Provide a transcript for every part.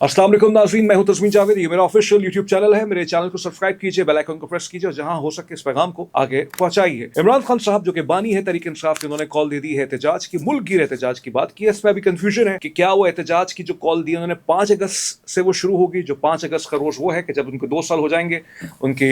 अस्सलाम वालेकुम नाज़रीन, मैं हूं तस्मीन जावेद। ये मेरा ऑफिशियल यूट्यूब चैनल है। मेरे चैनल को सब्सक्राइब कीजिए, बेल आइकन को प्रेस कीजिए और जहां हो सके इस पैगाम को आगे पहुंचाइए। इमरान खान साहब जो कि बानी है तहरीक इंसाफ के, उन्होंने कॉल दे दी है एहतजाज की, मुल्क गिर एहतजाज की बात की है। इसमें अभी कंफ्यूजन है कि क्या वो एहतजाज की जो कॉल दी उन्होंने 5 अगस्त से वो शुरू होगी, जो 5 अगस्त का रोज वो है कि जब उनको 2 साल हो जाएंगे उनकी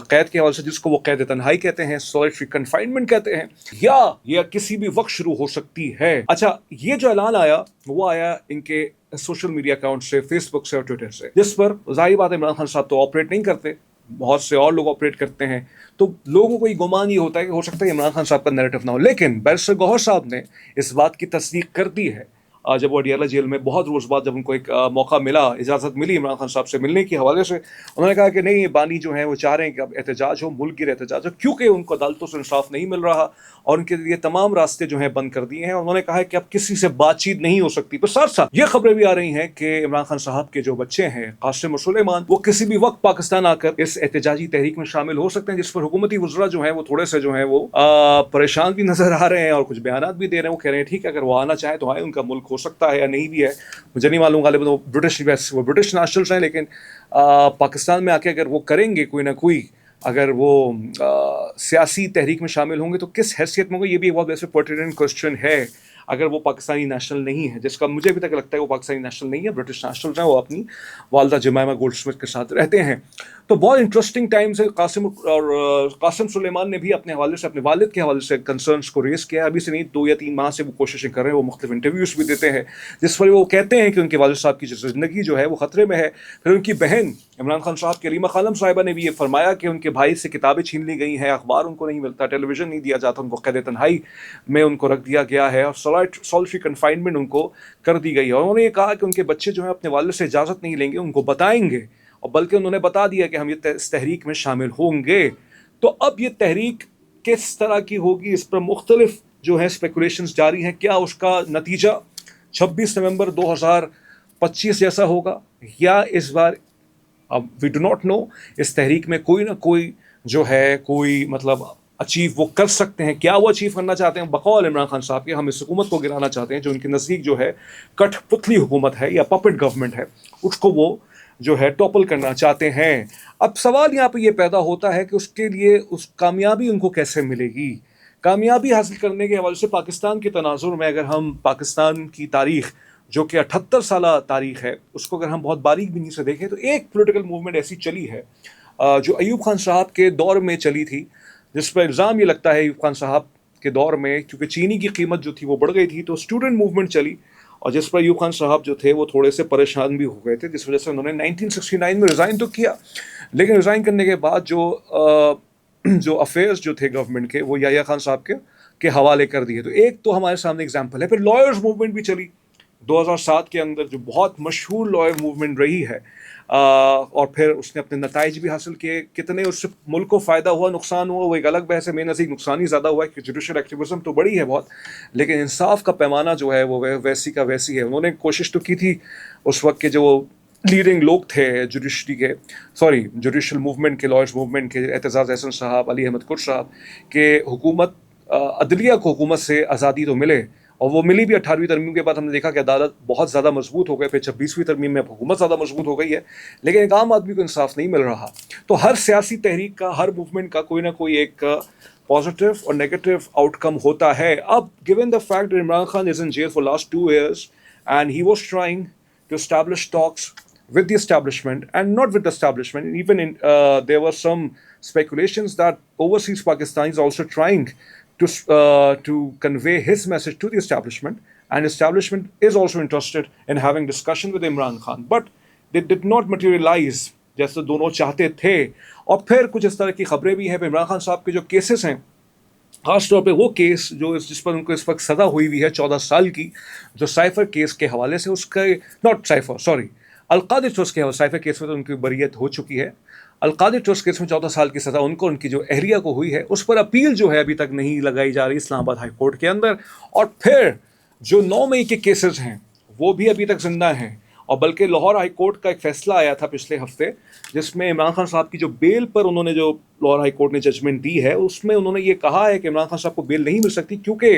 कैद के हवाले से, जिसको वो कैद तन्हाई कहते हैं, सॉलिटरी कन्फाइनमेंट कहते हैं, या ये किसी भी वक्त शुरू हो सकती है। अच्छा, ये जो ऐलान आया वो आया इनके सोशल मीडिया अकाउंट से, फेसबुक से और ट्विटर से, जिस पर जाहिर बात है इमरान खान साहब तो ऑपरेट नहीं करते, बहुत से और लोग ऑपरेट करते हैं, तो लोगों को ये गुमान ये होता है कि हो सकता है इमरान खान साहब का नैरेटिव ना हो। लेकिन बैरिस्टर गौहर साहब ने इस बात की तस्दीक कर दी है जब वो अडियाला जेल में बहुत रोज बाद जब उनको एक मौका मिला, इजाज़त मिली इमरान खान साहब से मिलने के हवाले से, उन्होंने कहा कि नहीं, ये बानी जो है वो चाह रहे हैं कि अब एहतजाज हो, मुल्क गिर एहतजाज हो, क्योंकि उनको अदालतों से इंसाफ नहीं मिल रहा और उनके लिए तमाम रास्ते जो हैं बंद कर दिए हैं। उन्होंने कहा है कि अब किसी से बातचीत नहीं हो सकती। पर साथ साथ ये खबरें भी आ रही हैं कि इमरान खान साहब के जो बच्चे हैं कासिम और सुलेमान, वो किसी भी वक्त पाकिस्तान आकर इस एहतजाजी तहरीक में शामिल हो सकते हैं, जिस पर हुकूमती वज़रा जो है वो थोड़े से जो है वो परेशान भी नजर आ रहे हैं और कुछ बयान भी दे रहे हैं। वो कह रहे हैं ठीक है, अगर वो आना चाहे तो आए, उनका मुल्क हो सकता है या नहीं भी है, मुझे नहीं मालूम। गालिबन वो ब्रिटिश नेशनल्स हैं, लेकिन पाकिस्तान में आके अगर वो करेंगे कोई ना कोई, अगर वो सियासी तहरीक में शामिल होंगे तो किस हैसियत में होंगे, ये भी एक बहुत वैसे पर्टिनेंट क्वेश्चन है। अगर वो पाकिस्तानी नेशनल नहीं है, जिसका मुझे अभी तक लगता है वो पाकिस्तानी नेशनल नहीं है, ब्रिटिश नेशनल हैं, वो अपनी वालदा जमाइमा गोल्डस्मिथ के साथ रहते हैं। तो बहुत इंटरेस्टिंग टाइम्स है। कासिम सुलेमान ने भी अपने हवाले से, अपने वालिद के हवाले से कंसर्न्स को रेस किया। अभी से नहीं, 2 या 3 माह से वो कोशिशें कर रहे हैं, वो मुख्तलिफ इंटरव्यूज़ भी देते हैं जिस पर वो कहते हैं कि उनके वालिद साहब की ज़िंदगी जो है वो ख़तरे में है। फिर उनकी बहन इमरान खान साहब की अलीमा खानम साहिबा ने भी ये फरमाया कि उनके भाई से किताबें छीन ली गई हैं, अखबार उनको नहीं मिलता, टेलीविज़न नहीं दिया जाता, उनको कैद तन्हाई में उनको रख दिया गया है और सॉलिटरी कन्फाइनमेंट उनको कर दी गई है। और उन्होंने ये कहा कि उनके बच्चे जो है अपने वालिद से इजाज़त नहीं लेंगे, उनको बताएंगे, और बल्कि उन्होंने बता दिया कि हम ये इस तहरीक में शामिल होंगे। तो अब ये तहरीक किस तरह की होगी, इस पर मुख्तलिफ जो है स्पेकुलेशंस जारी हैं। क्या उसका नतीजा 26 नवंबर 2025 जैसा होगा, या इस बार, अब वी डू नॉट नो, इस तहरीक में कोई ना कोई जो है कोई मतलब अचीव वो कर सकते हैं। क्या वो अचीव करना चाहते हैं? बकौल इमरान खान साहब के, हम इस हुकूमत को गिराना चाहते हैं जो उनके नज़दीक जो है कठपुतली हुकूमत है या पपेट गवर्नमेंट है, उसको वो जो है टॉपल करना चाहते हैं। अब सवाल यहाँ पे ये पैदा होता है कि उसके लिए उस कामयाबी उनको कैसे मिलेगी। कामयाबी हासिल करने के हवाले से पाकिस्तान के तनाजुर में, अगर हम पाकिस्तान की तारीख़ जो कि 78 साल तारीख़ है, उसको अगर हम बहुत बारीक बीनी से देखें तो एक पॉलिटिकल मूवमेंट ऐसी चली है जो अयूब खान साहब के दौर में चली थी, जिस पर इल्ज़ाम ये लगता है अयूब खान साहब के दौर में क्योंकि चीनी की कीमत जो थी वो बढ़ गई थी, तो स्टूडेंट मूवमेंट चली, और जिस पर अयूब खान साहब जो थे वो थोड़े से परेशान भी हो गए थे, जिस वजह से उन्होंने 1969 में रिज़ाइन तो किया, लेकिन रिज़ाइन करने के बाद जो अफेयर्स जो थे गवर्नमेंट के वो याह्या खान साहब के हवाले कर दिए। तो एक तो हमारे सामने एग्जाम्पल है। फिर लॉयर्स मूवमेंट भी चली 2007 के अंदर, जो बहुत मशहूर लॉयर मूवमेंट रही है, और फिर उसने अपने नताइज भी हासिल किए। कितने उससे मुल्क को फ़ायदा हुआ, नुकसान हुआ, वो एक अलग बहस है। मेरे नज़दीक नुकसान ही ज़्यादा हुआ है कि जुडिशल एक्टिविज़म तो बड़ी है बहुत, लेकिन इंसाफ का पैमाना जो है वो वैसी का वैसी है। उन्होंने कोशिश तो की थी उस वक्त के जो लीडिंग लोग थे जुडिशल मूवमेंट के, लॉयर्स मूवमेंट के, एतजाज़ एहसन साहब, अली अहमद कुर साहब, के हुकूमत अदलिया को हुकूमत से आज़ादी तो मिले, और वो मिली भी 18वीं तरमीम के बाद। हमने देखा कि अदालत बहुत ज़्यादा मजबूत हो गए, फिर 26वीं तरमीम में हुकूमत ज़्यादा मजबूत हो गई है, लेकिन एक आम आदमी को इंसाफ नहीं मिल रहा। तो हर सियासी तहरीक का, हर मूवमेंट का कोई ना कोई एक पॉजिटिव और नेगेटिव आउटकम होता है। अब given the fact that Imran Khan is in jail for last 2 years and he was trying to establish talks with the establishment and not with the establishment, and even there were some speculations that overseas Pakistanis also trying to convey his message to the establishment, and establishment is also interested in having discussion with Imran Khan, but they did not materialize जैसे दोनों चाहते थे। और फिर कुछ इस तरह की खबरें भी हैं। इमरान खान साहब के जो केसेस हैं, ख़ास तौर पे वो केस जो जिस पर उनको इस वक्त सज़ा हुई हुई है 14 साल की, जो साइफर केस के हवाले से, उसके अलकादिर ट्रस्ट के हवाले, साइफर केस में तो उनकी बरीयत हो चुकी है, अलकादिर ट्रस्ट केस में 14 साल की सज़ा उनको, उनकी जो एहलिया को हुई है, उस पर अपील जो है अभी तक नहीं लगाई जा रही इस्लामाबाद हाई कोर्ट के अंदर। और फिर जो 9 मई के केसेस हैं वो भी अभी तक जिंदा हैं, और बल्कि लाहौर हाई कोर्ट का एक फ़ैसला आया था पिछले हफ्ते, जिसमें इमरान खान साहब की जो बेल पर उन्होंने, जो लाहौर हाई कोर्ट ने जजमेंट दी है, उसमें उन्होंने ये कहा है कि इमरान खान साहब को बेल नहीं मिल सकती, क्योंकि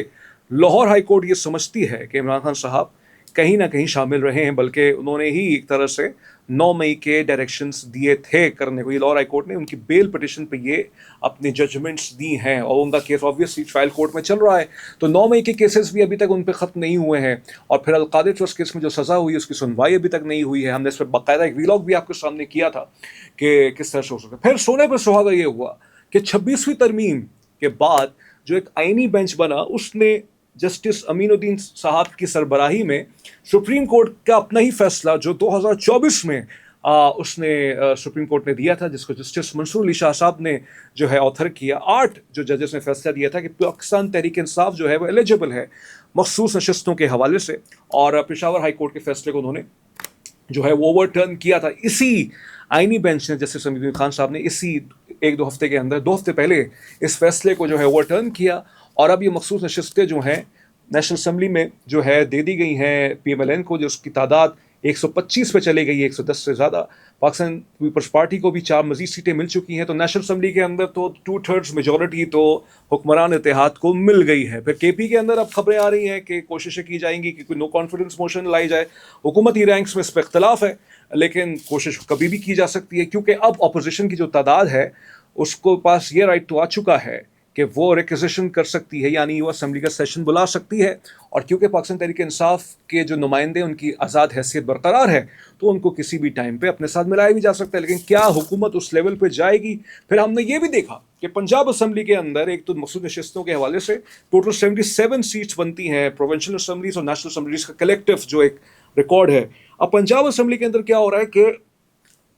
लाहौर हाई कोर्ट ये समझती है कि इमरान खान साहब कहीं ना कहीं शामिल रहे हैं, बल्कि उन्होंने ही एक तरह से 9 मई के डायरेक्शंस दिए थे करने को। ये लाहौर हाई कोर्ट ने उनकी बेल पिटिशन पे ये अपने जजमेंट्स दी हैं और उनका केस ऑब्वियसली ट्रायल कोर्ट में चल रहा है। तो 9 मई के केसेस भी अभी तक उन पे ख़त्म नहीं हुए हैं और फिर अलकादिर ट्रस्ट केस में जो सज़ा हुई उसकी सुनवाई अभी तक नहीं हुई है। हमने इस पर बाकायदा एक वीलॉग भी आपके सामने किया था कि किस तरह से हो सकता है। फिर सोने पर सुहागा ये हुआ कि 26वीं तरमीम के बाद जो एक आइनी बेंच बना उसने जस्टिस अमीनुद्दीन साहब की सरबराही में सुप्रीम कोर्ट का अपना ही फैसला जो 2024 में उसने सुप्रीम कोर्ट ने दिया था, जिसको जस्टिस मंसूर अली शाह साहब ने जो है ऑथर किया। 8 जो जजेस ने फैसला दिया था कि पाकिस्तान तहरीक इंसाफ जो है वो एलिजिबल है मखसूस नशस्तों के हवाले से, और पेशावर हाई कोर्ट के फैसले को उन्होंने जो है वो ओवरटर्न किया था। इसी आइनी बेंच ने जस्टिस अमीनुद्दीन खान साहब ने इसी 1-2 हफ्ते के अंदर 2 हफ्ते पहले इस फैसले को जो है ओवरटर्न किया और अब ये मखसूस नशस्तें जो हैं नेशनल असम्बली में जो है दे दी गई हैं PMLN को, जो उसकी तादाद 125 पे चली गई है, 110 से ज़्यादा। पाकिस्तान पीपल्स पार्टी को भी 4 मज़ीद सीटें मिल चुकी हैं, तो नेशनल असम्बली के अंदर तो 2/3 मेजॉरिटी तो हुक्मरान इत्तेहाद को मिल गई है। फिर KP के अंदर अब खबरें आ रही हैं कि कोशिशें की जाएंगी कि कोई नो कॉन्फिडेंस मोशन लाई जाए। हुकूमती रैंक्स में इस पर इख्तलाफ है, लेकिन कोशिश कभी भी की जा सकती है, क्योंकि अब अपोजिशन की जो तादाद है उसको पास ये राइट तो आ चुका है कि वो रिक्वेजिशन कर सकती है, यानी वो असम्बली का सेशन बुला सकती है। और क्योंकि पाकिस्तान तहरीक इंसाफ के जो नुमाइंदे उनकी आज़ाद हैसियत बरकरार है, तो उनको किसी भी टाइम पे अपने साथ मिलाया भी जा सकता है। लेकिन क्या हुकूमत उस लेवल पे जाएगी? फिर हमने ये भी देखा कि पंजाब असम्बली के अंदर एक तो मखसूस नशस्तों के हवाले से टोटल 77 सीट्स बनती हैं प्रोविंशियल असम्बलीज और नेशनल असम्बलीज का कलेक्टिव जो एक रिकॉर्ड है। अब पंजाब असम्बली के अंदर क्या हो रहा है कि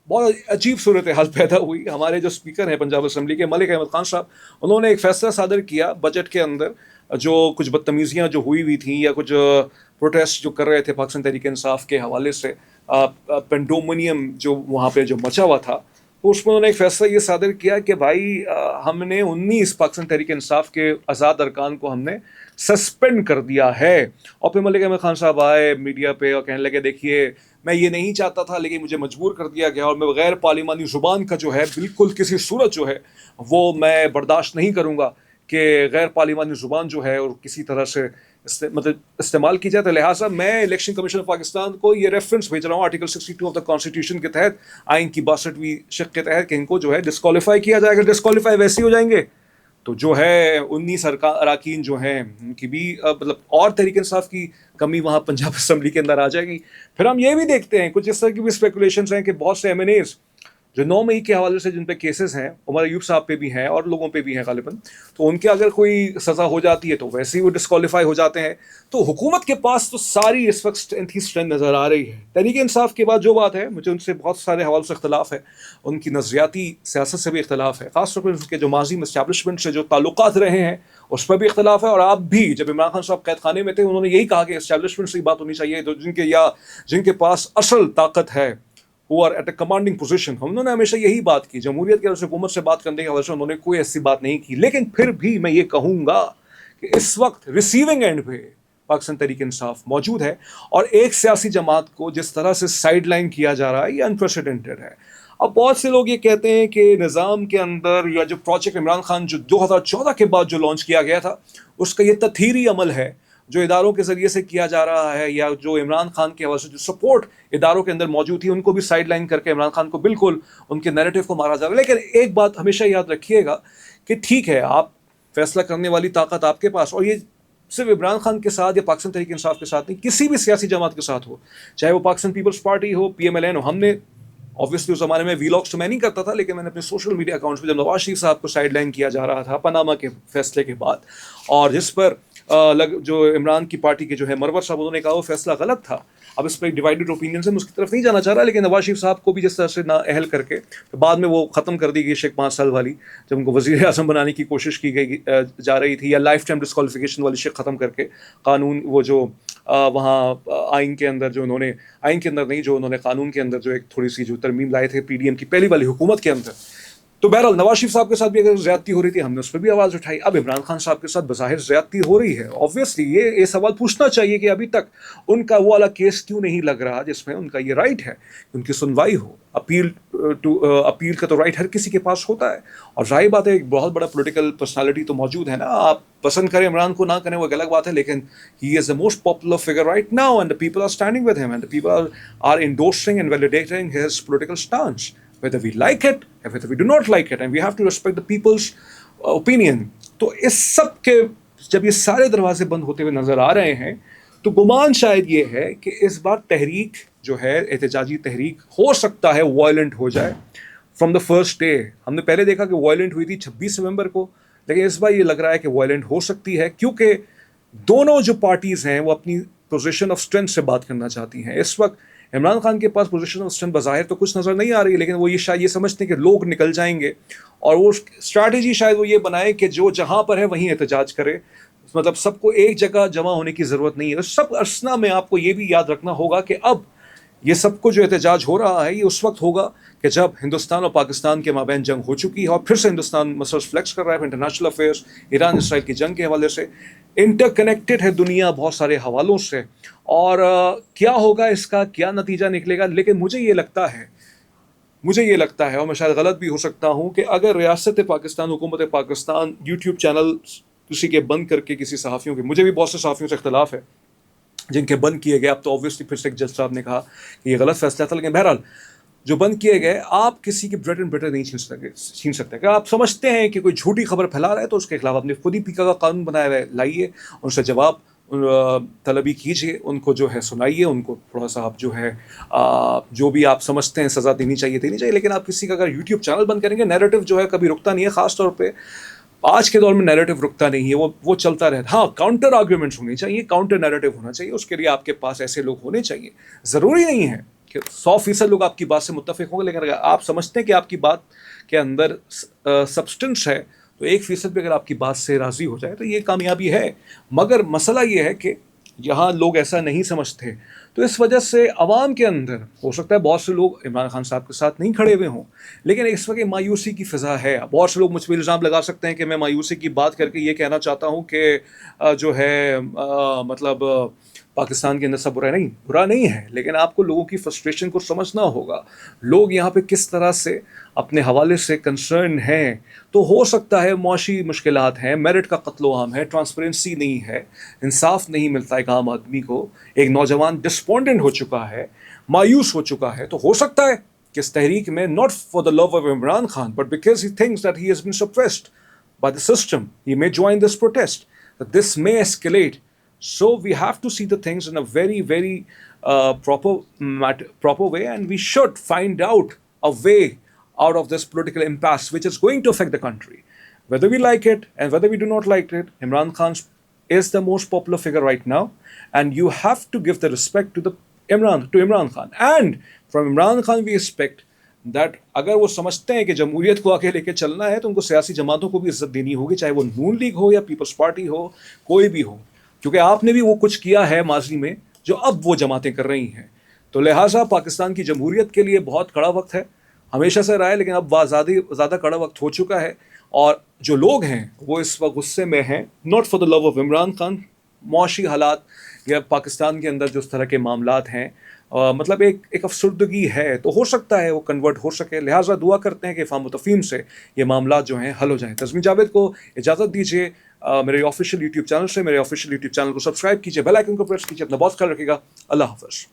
बहुत अजीब सूरत हाल पैदा हुई। हमारे जो स्पीकर हैं पंजाब असम्बली के मलिक अहमद खान साहब, उन्होंने एक फैसला सादर किया बजट के अंदर, जो कुछ बदतमीज़ियाँ जो हुई थी या कुछ प्रोटेस्ट जो कर रहे थे पाकिस्तान तहरीक इंसाफ के हवाले से, पेंडोमोनियम जो वहाँ पे जो मचा हुआ था, तो उसमें उन्होंने एक फैसला ये सादर किया कि भाई हमने 19 पाकिस्तान तहरीक इंसाफ के आज़ाद अरकान को हमने सस्पेंड कर दिया है। और फिर मलिक अहमद खान साहब आए मीडिया पे और कहने लगे देखिए मैं ये नहीं चाहता था लेकिन मुझे मजबूर कर दिया गया और मैं गैर पार्लिमानी ज़ुबान का जो है बिल्कुल किसी सूरत जो है वो मैं बर्दाश्त नहीं करूँगा कि गैर पार्लिमानी ज़ुबान जो है और किसी तरह से मतलब इस्तेमाल की जाए। तो लिहाजा मैं इलेक्शन कमीशन ऑफ पाकिस्तान को ये रेफरेंस भेज रहा हूँ आर्टिकल 62 ऑफ द कॉन्स्टिट्यूशन के तहत, आइन की 62वीं शिक के तहत, कि इनको जो है डिस्क्वालीफाई किया जाएगा। डिस्क्वालीफाई वैसे ही हो जाएंगे तो जो है 19 अरकान जो हैं उनकी भी मतलब और तहरीक इंसाफ की कमी वहाँ पंजाब असम्बली के अंदर आ जाएगी। फिर हम ये भी देखते हैं कुछ इस तरह की भी स्पेकुलेशंस हैं कि बहुत से MNAs जो 9 मई के हवाले से जिन पे केसेस हैं, उमर अयूब साहब पे भी हैं और लोगों पे भी हैं गालिबन, तो उनके अगर कोई सज़ा हो जाती है तो वैसे ही वो डिस्क्वालीफाई हो जाते हैं। तो हुकूमत के पास तो सारी इस वक्त स्ट्रेंथ नज़र आ रही है। तहरीक इंसाफ के बाद जो बात है, मुझे उनसे बहुत सारे हवालों से इख्तलाफ है, उनकी नज़रियाती सियासत से भी इख्तलाफ है, ख़ास तौर पर उनके जो माजी में इस्टेब्लिशमेंट से जो ताल्लुकात रहे हैं उस पर भी इख्तलाफ है। और आप भी जब इमरान खान साहब कैद खाने में थे उन्होंने यही कहा कि इस्टेब्लिशमेंट से ही बात होनी चाहिए, तो जिनके पास असल ताकत है, who are at a commanding position, उन्होंने हमेशा यही बात की। जमहूरियत के हुकूमत से बात करने के हवाले से उन्होंने कोई ऐसी बात नहीं की। लेकिन फिर भी मैं ये कहूँगा कि इस वक्त रिसीविंग एंड पे पाकिस्तान तहरीक इंसाफ मौजूद है और एक सियासी जमात को जिस तरह से साइड लाइन किया जा रहा है ये अनप्रेसिडेंटेड है। अब बहुत से लोग ये कहते हैं कि निज़ाम के अंदर या जो प्रोजेक्ट इमरान खान जो 2014 के बाद जो लॉन्च किया गया था उसका ये तथहीरी अमल है जो इदारों के ज़रिए से किया जा रहा है, या जो इमरान खान के हवाले से जो सपोर्ट इदारों के अंदर मौजूद थी उनको भी साइड लाइन करके इमरान खान को बिल्कुल उनके नैरेटिव को मारा जा रहा है। लेकिन एक बात हमेशा याद रखिएगा कि ठीक है, आप फैसला करने वाली ताकत आपके पास, और ये सिर्फ इमरान खान के साथ या पाकिस्तान तहरीक इंसाफ के साथ नहीं, किसी भी सियासी जमात के साथ हो, चाहे वो पाकिस्तान पीपल्स पार्टी हो, PMLN हो। हमने ऑब्वियसली उस ज़माने में वीलॉग्स तो मैं नहीं करता था, लेकिन मैंने अपने सोशल मीडिया अकाउंट्स पे जब नवाज शरीफ साहब को साइड लाइन किया जा रहा था पनामा के फैसले के बाद, और जिस पर जो इमरान की पार्टी के जो है मरवर साहब, उन्होंने कहा वो फैसला गलत था। अब इस पर डिवाइडेड ओपिनियन है, मैं उसकी तरफ नहीं जाना चाह रहा, लेकिन नवाज शरीफ साहब को भी जिस तरह से ना अहल करके तो बाद में वो ख़त्म कर दी गई शिक 5 साल वाली, जब उनको वज़ीर आज़म बनाने की कोशिश की गई जा रही थी, या लाइफ टाइम डिस्क्वालिफिकेशन वाली शिक ख़त्म करके कानून वो जो वहाँ आइन के अंदर जो उन्होंने आइन के अंदर नहीं जो उन्होंने कानून के अंदर जो एक थोड़ी सी जो तरमीम लाए थे PDM की पहली वाली हुकूमत के अंदर। तो बहरहाल नवाज शरीफ साहब के साथ भी अगर ज़्यादती हो रही थी हमने उस पर भी आवाज़ उठाई। अब इमरान खान साहब के साथ बज़ाहिर ज़्यादती हो रही है, ऑब्वियसली ये सवाल पूछना चाहिए कि अभी तक उनका वो वाला केस क्यों नहीं लग रहा जिसमें उनका ये राइट है कि उनकी सुनवाई हो, अपील टू अपील का तो राइट हर किसी के पास होता है, और जाहिर बात है एक बहुत बड़ा पॉलिटिकल पर्सनालिटी तो मौजूद है ना, आप पसंद करें इमरान को ना करें वो एक अलग बात है, लेकिन he is the most popular figure right now and the people are standing with him and the people are endorsing and validating his political stance, whether we like it or whether we do not like it, and we have to respect the people's opinion. तो इस सब के जब ये सारे दरवाजे बंद होते हुए नजर आ रहे हैं तो गुमान शायद ये है कि इस बार तहरीक जो है एहतजाजी तहरीक हो सकता है वायलेंट हो जाए फ्रॉम द फर्स्ट डे। हमने पहले देखा कि वायलेंट हुई थी 26 नवंबर को, लेकिन इस बार ये लग रहा है कि वायलेंट हो सकती है क्योंकि दोनों जो पार्टीज़ हैं वो अपनी पोजीशन ऑफ स्ट्रेंथ से बात करना चाहती हैं। इस वक्त इमरान खान के पास पोजीशन ऑफ स्ट्रेंथ बज़ाहिर तो कुछ नज़र नहीं आ रही, लेकिन वो ये शायद ये समझते हैं कि लोग निकल जाएंगे और वो स्ट्रैटेजी शायद वो ये बनाए कि जो जहाँ पर है वहीं एहतजाज करे, मतलब सबको एक जगह जमा होने की ज़रूरत नहीं है। सब असना में आपको ये भी याद रखना होगा कि अब ये सब को जो एहतजाज हो रहा है ये उस वक्त होगा कि जब हिंदुस्तान और पाकिस्तान के माबैन जंग हो चुकी है और फिर से हिंदुस्तान मसल्स फ्लेक्स कर रहा है इंटरनेशनल अफेयर्स, ईरान इसराइल की जंग के हवाले से इंटरकनेक्टेड है दुनिया बहुत सारे हवालों से, और क्या होगा इसका क्या नतीजा निकलेगा। लेकिन मुझे ये लगता है और मैं शायद गलत भी हो सकता हूँ कि अगर रियासत पाकिस्तान, हुकूमत पाकिस्तान यूट्यूब चैनल किसी के बंद करके किसी सहाफ़ियों के, मुझे भी बहुत से सहाफ़ियों से इख्तलाफ है जिनके बंद किए गए, अब तो ऑब्वियसली फिर से एक जज साहब ने कहा कि ये गलत फैसला था, लेकिन बहरहाल जो बंद किए गए आप किसी की ब्रेड एंड बटर नहीं छीन सकते। अगर आप समझते हैं कि कोई झूठी खबर फैला रहा है तो उसके खिलाफ अपने खुद ही पीका का कानून बनाया हुआ है, लाइए उनसे जवाब तलबी कीजिए, उनको जो है सुनाइए, उनको थोड़ा सा आप जो है जो भी आप समझते हैं सज़ा देनी चाहिए, लेकिन आप किसी का अगर यूट्यूब चैनल बंद करेंगे, नैरेटिव जो है कभी रुकता नहीं है, ख़ास तौर पे आज के दौर में नैरेटिव रुकता नहीं है, वो चलता रहता। हाँ, काउंटर आर्ग्यूमेंट्स होने चाहिए, काउंटर नैरेटिव होना चाहिए, उसके लिए आपके पास ऐसे लोग होने चाहिए। ज़रूरी नहीं है कि 100% लोग आपकी बात से मुत्तफिक होंगे, लेकिन अगर आप समझते हैं कि आपकी बात के अंदर सब्सटेंस है तो 1% भी अगर आपकी बात से राज़ी हो जाए तो ये कामयाबी है। मगर मसला ये है कि यहाँ लोग ऐसा नहीं समझते, तो इस वजह से अवाम के अंदर हो सकता है बहुत से लोग इमरान खान साहब के साथ नहीं खड़े हुए हों, लेकिन इस वक्त मायूसी की फ़िज़ा है। बहुत से लोग मुझ पर इल्ज़ाम लगा सकते हैं कि मैं मायूसी की बात करके ये कहना चाहता हूँ कि जो है मतलब पाकिस्तान के अंदर सब बुरा नहीं है, लेकिन आपको लोगों की फ्रस्ट्रेशन को समझना होगा। लोग यहाँ पे किस तरह से अपने हवाले से कंसर्न हैं, तो हो सकता है मुआशी मुश्किलात हैं, मेरिट का कत्लो आम है, ट्रांसपेरेंसी नहीं है, इंसाफ नहीं मिलता एक आम आदमी को, एक नौजवान डिस्पोंडेंट हो चुका है, मायूस हो चुका है, तो हो सकता है कि इस तहरीक में not for the love of Imran Khan but because he thinks that he has been suppressed by the system, he may join this protest, this may escalate. So we have to see the things in a very proper way, and we should find out a way out of this political impasse which is going to affect the country. Whether we like it and whether we do not like it, Imran Khan is the most popular figure right now, and you have to give the respect to Imran Khan. And from Imran Khan we expect that अगर वो समझते हैं कि जमहूरियत को आगे लेके चलना है तो उनको सियासी जमातों को भी इज्जत देनी होगी, चाहे वो नून लीग हो या पीपल्स पार्टी हो, कोई भी हो, क्योंकि आपने भी वो कुछ किया है माजी में जो अब वो जमातें कर रही हैं। तो लिहाजा पाकिस्तान की जमहूरियत के लिए बहुत कड़ा वक्त है, हमेशा से रहा है, लेकिन अब ज़्यादा कड़ा वक्त हो चुका है, और जो लोग हैं वो इस वक्त गुस्से में हैं, not for the love of Imran Khan, मुआशी हालात या पाकिस्तान के अंदर जो इस तरह के मामलात हैं, मतलब एक अफसरदगी है, तो हो सकता है वो कन्वर्ट हो सके। लिहाजा दुआ करते हैं कि फ़ाहम तफ़हीम से ये मामलात जो हैं हल हो जाएँ। तस्मीन जावेद को इजाज़त दीजिए मेरे ऑफिशियल यूट्यूब चैनल से। मेरे ऑफिशियल यूट्यूब चैनल को सब्सक्राइब कीजिए, बेल आइकन को प्रेस कीजिए, अपना बहुत ख्याल रखिएगा। अल्लाह हाफ़िज़।